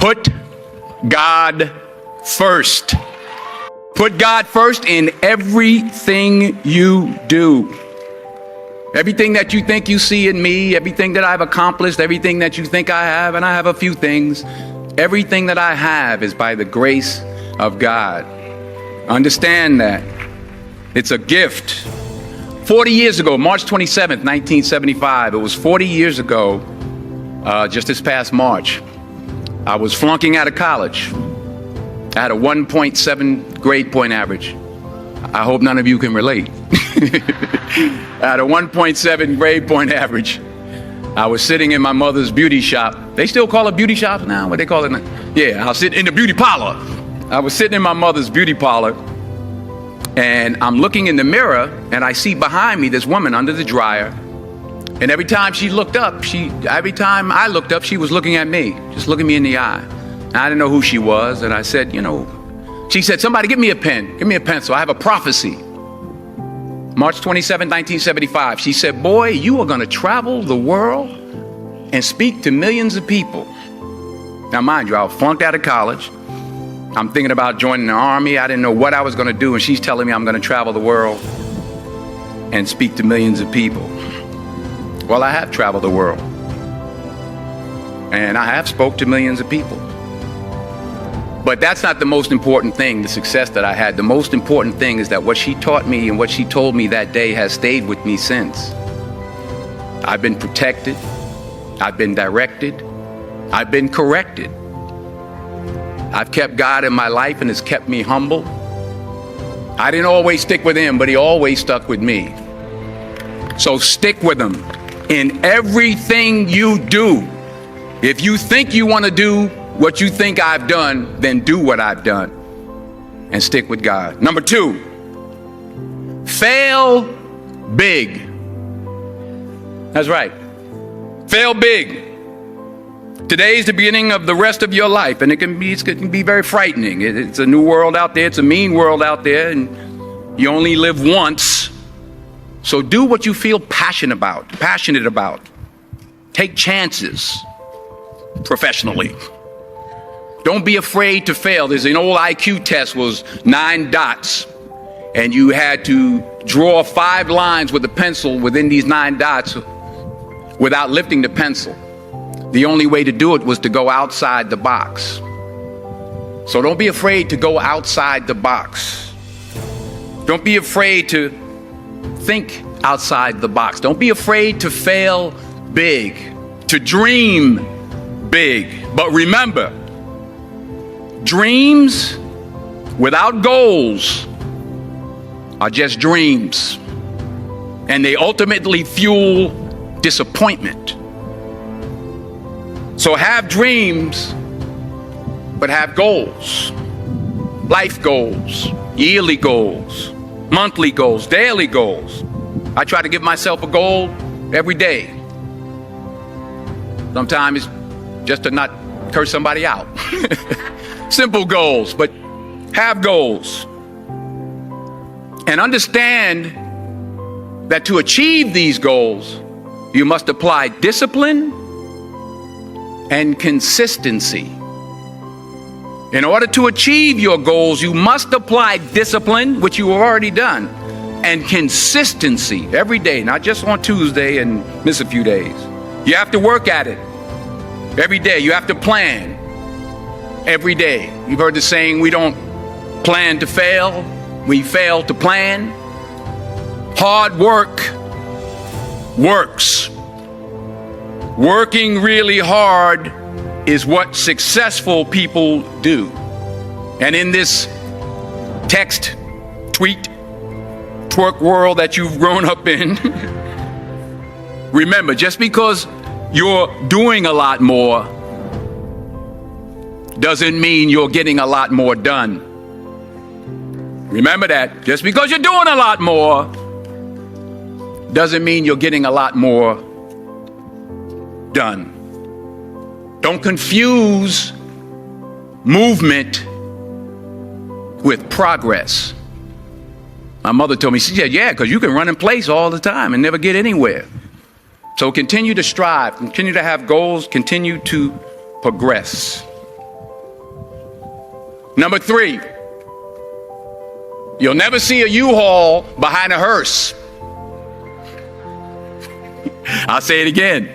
Put God first. Put God first in everything you do. Everything that you think you see in me, everything that I've accomplished, everything that you think I have, and I have a few things, everything that I have is by the grace of God. Understand that. It's a gift. 40 years ago, March 27th, 1975, it was 40 years ago, just this past March, I was flunking out of college. I had a 1.7 grade point average. I hope none of you can relate. I had a 1.7 grade point average. I was sitting in my mother's beauty shop. They still call it beauty shops now? What they call it now? Yeah, I was sitting in the beauty parlor. I was sitting in my mother's beauty parlor, and I'm looking in the mirror, and I see behind me this woman under the dryer. And every time she looked up, every time I looked up, she was looking at me, just looking me in the eye. And I didn't know who she was, and I said, she said, somebody give me a pen, give me a pencil. I have a prophecy. March 27, 1975, she said, boy, you are going to travel the world and speak to millions of people. Now, mind you, I was flunked out of college. I'm thinking about joining the army. I didn't know what I was going to do, and she's telling me I'm going to travel the world and speak to millions of people. Well, I have traveled the world, and I have spoke to millions of people. But that's not the most important thing, the success that I had. The most important thing is that what she taught me and what she told me that day has stayed with me since. I've been protected. I've been directed. I've been corrected. I've kept God in my life, and it's kept me humble. I didn't always stick with him, but he always stuck with me. So stick with him in everything you do. If you think you want to do what you think I've done, then do what I've done and stick with God. Number 2, fail big. That's right. Fail big. Today is the beginning of the rest of your life, and it can be very frightening. It's a new world out there. It's a mean world out there, and you only live once. So do what you feel passionate about. Take chances professionally. Don't be afraid to fail. There's an old IQ test, was 9 dots, and you had to draw 5 lines with a pencil within these 9 dots without lifting the pencil. The only way to do it was to go outside the box. So don't be afraid to go outside the box. Don't be afraid to think outside the box. Don't be afraid to fail big, to dream big. But remember, dreams without goals are just dreams, and they ultimately fuel disappointment. So have dreams, but have goals. Life goals, yearly goals, monthly goals, daily goals. I try to give myself a goal every day. Sometimes it's just to not curse somebody out. Simple goals, but have goals. And understand that to achieve these goals, you must apply discipline and consistency. In order to achieve your goals, you must apply discipline, which you have already done, and consistency every day, not just on Tuesday and miss a few days. You have to work at it every day. You have to plan every day. You've heard the saying, we don't plan to fail, we fail to plan. Hard work works. Working really hard is what successful people do. And in this text, tweet, twerk world that you've grown up in, remember, just because you're doing a lot more doesn't mean you're getting a lot more done. Remember that. Just because you're doing a lot more doesn't mean you're getting a lot more done. Don't confuse movement with progress. My mother told me, she said, yeah, because you can run in place all the time and never get anywhere. So continue to strive, continue to have goals, continue to progress. Number 3, you'll never see a U-Haul behind a hearse. I'll say it again.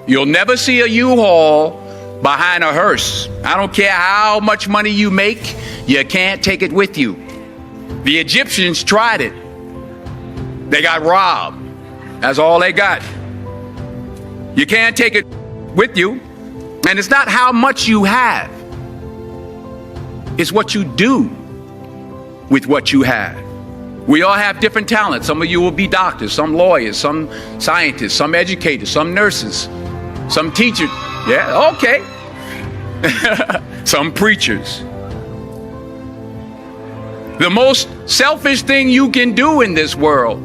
You'll never see a U-Haul behind a hearse. I don't care how much money you make, you can't take it with you. The Egyptians tried it. They got robbed. That's all they got. You can't take it with you. And it's not how much you have. It's what you do with what you have. We all have different talents. Some of you will be doctors, some lawyers, some scientists, some educators, some nurses, some teachers. Yeah, okay. Some preachers. The most selfish thing you can do in this world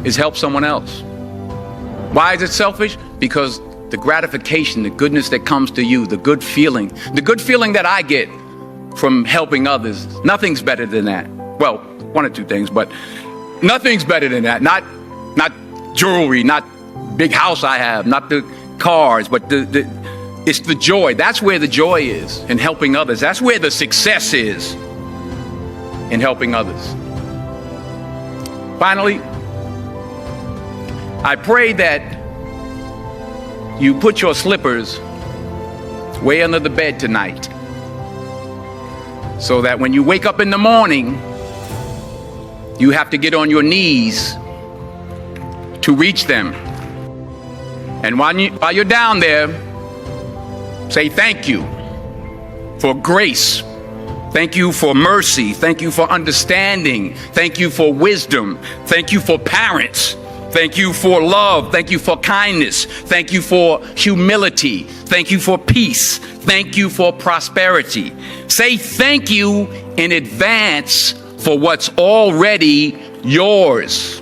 is help someone else. Why is it selfish? Because the gratification, the goodness that comes to you, the good feeling that I get from helping others, nothing's better than that. Well, one or two things, but nothing's better than that. Not jewelry, not big house I have, not the cars, but it's the joy. That's where the joy is, in helping others. That's where the success is, in helping others. Finally, I pray that you put your slippers way under the bed tonight, so that when you wake up in the morning, you have to get on your knees to reach them. And while you're down there, say thank you for grace. Thank you for mercy. Thank you for understanding. Thank you for wisdom. Thank you for parents. Thank you for love. Thank you for kindness. Thank you for humility. Thank you for peace. Thank you for prosperity. Say thank you in advance for what's already yours.